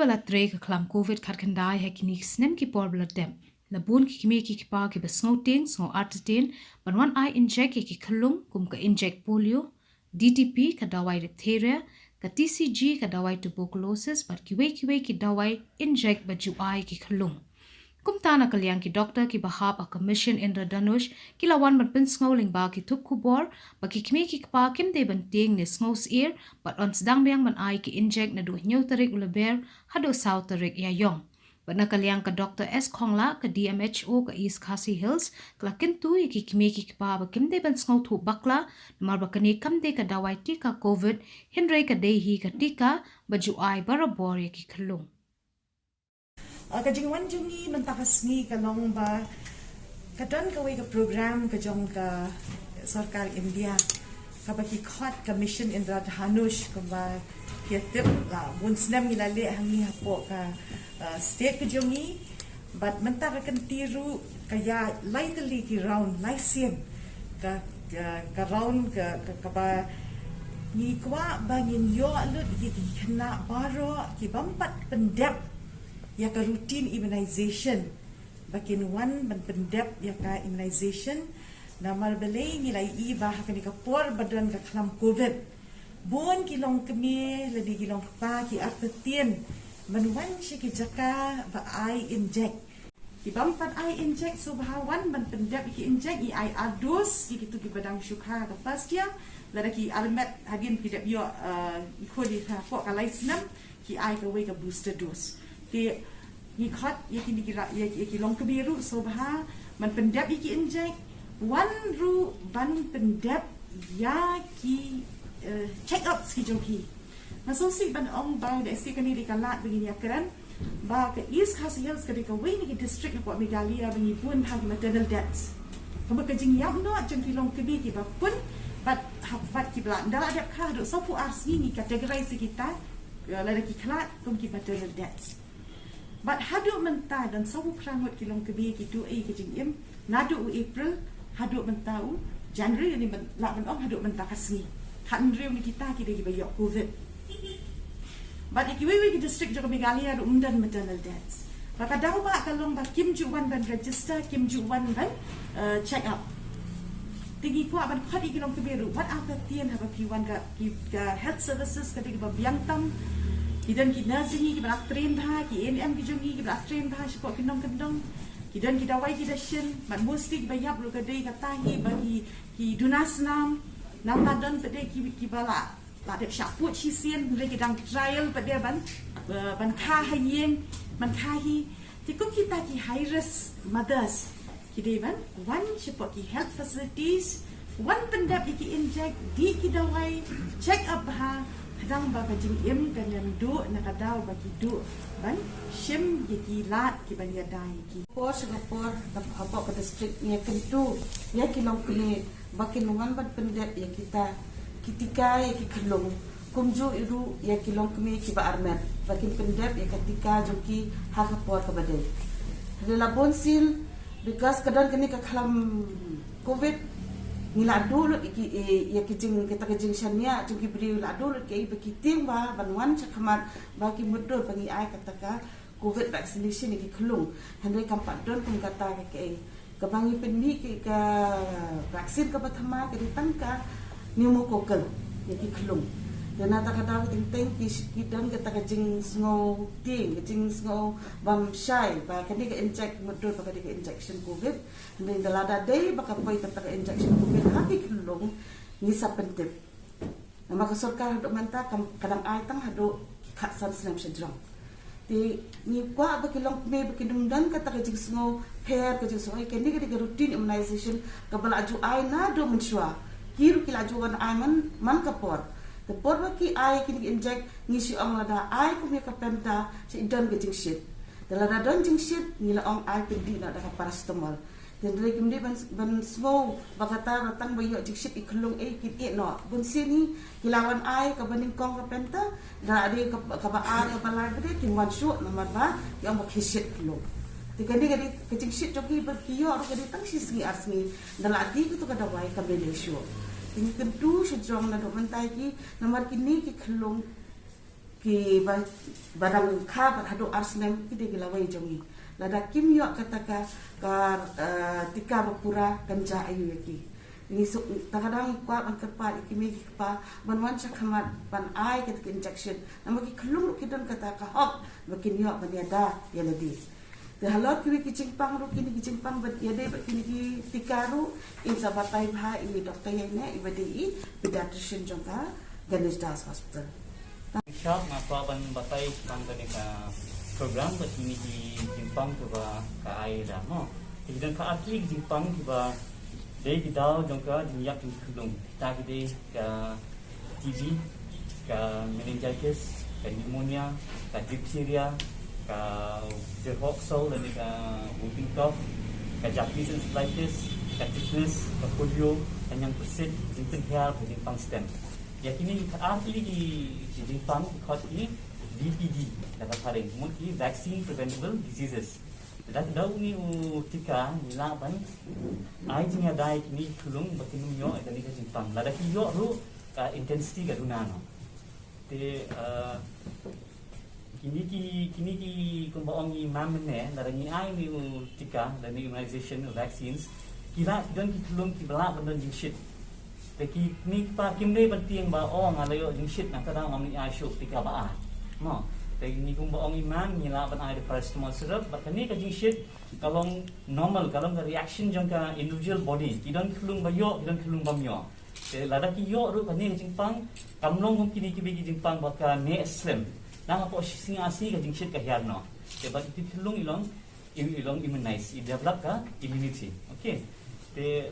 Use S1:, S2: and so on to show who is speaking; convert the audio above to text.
S1: bala tre ka klam covid khat khandai he kinik snem ki por bala dem la bun ki kimi ki pa ki besngouting so artitin ban wan I injek ki Khyllung kum ka injek polio DTP ka dawai diphtheria ka TCG ka dawai tuberculosis bat kiwe ki dawai injek baju I ki Khyllung kum tana kalyang ki doctor ki bahab a commission indra danush ki lawan ban pin sngoling ba ki thup khubor ba ki kimi ki pa kim de ban ting ne sngaus ear but on sdang byang ban I ki injek na du nyau tarik ulaber hado south tarik ya yong ban na kalyang ka Doktor S Khongla ka DMHO ka East Khasi Hills kla kintu ki kimi ki pa ba kim de ban sngaw thu bakla mar ba kani kam de ka dawai Tika covid hinre ka de hi ka Tika baju I barabor ki Khyllung
S2: Kajing wan jungi mentakasmi kalong ba kadon kawai ka program kajong ka sarkar India kabaki khot commission indra dhanush kaba kiatip la bun snam ngilale hangi hapo ka state kajungi but mentakakan tiru kaya lightly ki round laisien ka round ka ba ni kwa bangin yo alut ki kena baro ki bampat pendep ya ka routine immunization bakin wan ban pendep ya ka immunization namar belai nilai I bah ka ni ka por badan ka klam covid bon kilong kemi ledi kilong pa ki artetien ban wan shi ki jaka ba I injek ki bampat I injek subhawan ban pendep ki injek I adus ki tu ki badang syukha ka first year lada ki almet hagin ki dep yo ikodi ka po ka laisnam ki I ka we ka booster dose ni khot yaki yaki long kebiru sobha man pendap yaki injek wan ru ban pendap ya ki check up ski joki masosi ban ong ba de sti kani di kalat begini akran ba ke East Khasi Hills ke ka we ni district ko Megalia bagi pun hang maternal deaths kamu kejing yang no jeng long kebi ki ba pun bat hapat ki bla ndala dep kha do so pu arsi ni categorize kita la ki klat kum ki maternal deaths but hadu mentah dan sabu prangot kilong kebi kitu ai kejing im nadu April hadu mentau January ni la ben om hadu mentah kasni han riu ni kita ki de bayok covid but ikiwi ki district jo Megalia adu undan maternal deaths maka daw ba kalong ba kim ju wan ban register kim ju wan ban check up tigi ko ban khadi kilong kebi ru what after tien ha ba piwan ka health services ka de ba biang tam kidan ki nursing ki brak train tha ki NM ki jungi ki brak train tha support kinong kidan ki dawai ki dashin man mostly ki bayap lu kadai kata hi bagi ki dunasnam nam tadan pede ki bala la dep syaput chi sien le ki dang trial pede ban kha hayeng man kha hi ti ko kita ki high risk mothers ki de ban one support ki health facilities one pendap ki inject di ki dawai check up ha kadang ba kajing im kanyan du nakadaw ba ki du ban shim yaki lat ki ban yadai ki
S3: por Singapore apa ke district ya kentu ya kilong kini bakin lungan ban pendep ya kita Tika ya ki Khyllung kumju iru ya kilong kini ki ba armet bakin pendep ya ketika joki hak por ke badai adalah bonsil because kadang kini ka khalam covid nila dulu ya kijing kita kijing shania juki beri la dulu ke bekiting ba banwan cakamat bagi mudur bagi ai kataka covid vaccination ki Khyllung handai kampat don kum kata ke kebangi penmi ke vaksin ke pertama ke ditangka pneumococcal ya ki Khyllung dan nata kata ting ki dan kita kijing snow ting kijing snow Pynshai ba kani ke injek mudur ba ke injection covid dan dalada day baka poi kata ke injection covid haki Khyllung ni sa pentip nama ka sarkar hadu manta kadang ai tang hadu khatsan snam syndrome ti ni kwa ba kilong me ba kinumdan kata ke jing snow hair ke jing snow kani ke routine immunization ka bala ju ai na do mensua kiru kilaju wan ai man kapor the porba ki ai kini inject ni si ong lada ai ku me ka penta si don ke jing shit dalada don jing shit ni la ong ai pendi na da paracetamol dan dari kimde ban snow bakata ratang bayo jing shit Khyllung ki no bun sini kilawan ai ka baning kong ka penta da ade ka ba ai ka bala gede ki wan shu nomor ba ki ong ki shit Khyllung tikandi gadi ke jing shit joki ba kiyo ro gadi tang si singi asmi daladi ku to ka dawai ka benesho ini tentu sejauh na domentai ki nomor kini ki Khyllung ki barang kha hadu arsnem kide gilawai jongi lada kim yo kata ka tika bapura kanja ayu yaki ini takadang kwa an kerpa ikimi pa banwan chakhamat pan ai ket injection namaki Khyllung kidon kata ka hok makin yo baniada yaladi the halot kini kicingpang ru kini kicingpang bat yade bat kini ki tikaru in sabatai bha ini doktor yene ibadi pediatrician jongka Ganesh Das Hospital.
S4: Siya mapa ban batay pang ka program bat ini di Jimpang ba ka ai da mo. Tidak ka atli Jimpang ba dei bidau jongka dinyak di Khyllung. Ta gide ka TB ka meningitis ka pneumonia ka diphtheria ka Jerhoxol dan ka whooping cough ka Japanese encephalitis ka tetanus ka polio kanyang persit jingten hal ka Jimpang stem. Ya kini ahli di Jimpang kot ini VPD dapat paring mungkin vaccine preventable diseases. Dapat tahu ni Tika nilapan ai jinga dai kini Khyllung bakinum yo dan ni Jimpang. Lada ki yo ru intensity ka dunano. Te kini ki kumbaong ni mamne lada ni ai ni Tika dan ni immunization vaccines kira don ki Khyllung ki bala bandon jing shit. Tapi ni pa kimne penting ba ong alayo jing shit na kadang om ni asyuk Tika ba no tapi ni kung baong iman nila ban ai paracetamol syrup ba kani ka jing shit kalong normal kalong reaction jong ka individual body kidon Khyllung ba yo kidon Khyllung ba myo te lada ki yo ru kani Jimpang kamlong kung kini kibigi Jimpang ba ka ne slim nang apo sing asi ka jing shit ka hiarno te ba ti Khyllung ilong immunize i develop ka immunity okay te